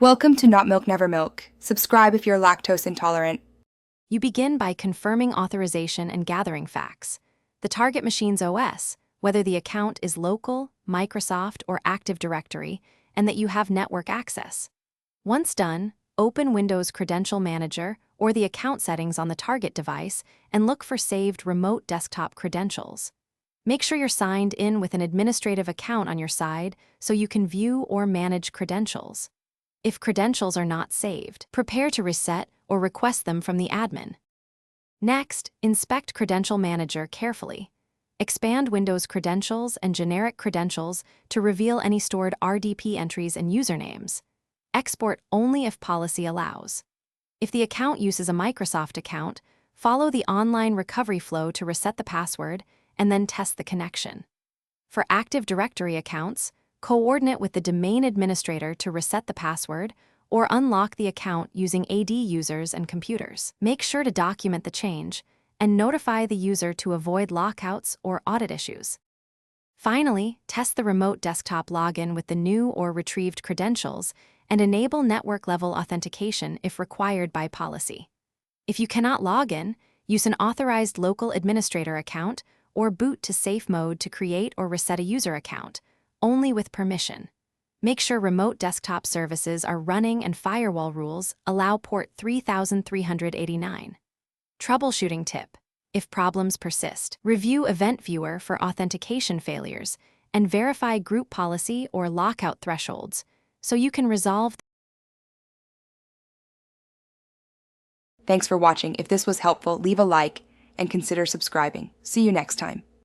Welcome to Not Milk Never Milk. Subscribe if you're lactose intolerant. You begin by confirming authorization and gathering facts. The target machine's OS, whether the account is local, Microsoft, or Active Directory, and that you have network access. Once done, open Windows Credential Manager or the account settings on the target device and look for saved remote desktop credentials. Make sure you're signed in with an administrative account on your side so you can view or manage credentials. If credentials are not saved, prepare to reset or request them from the admin. Next, inspect Credential Manager carefully. Expand Windows credentials and generic credentials to reveal any stored RDP entries and usernames. Export only if policy allows. If the account uses a Microsoft account, follow the online recovery flow to reset the password and then test the connection. For Active Directory accounts, coordinate with the domain administrator to reset the password or unlock the account using AD users and computers. Make sure to document the change and notify the user to avoid lockouts or audit issues. Finally, test the remote desktop login with the new or retrieved credentials and enable network-level authentication if required by policy. If you cannot log in, use an authorized local administrator account or boot to safe mode to create or reset a user account, only with permission. Make sure remote desktop services are running and firewall rules allow port 3389. Troubleshooting tip. If problems persist, review Event Viewer for authentication failures and verify group policy or lockout thresholds so you can resolve. Thanks for watching. If this was helpful, leave a like and consider subscribing. See you next time.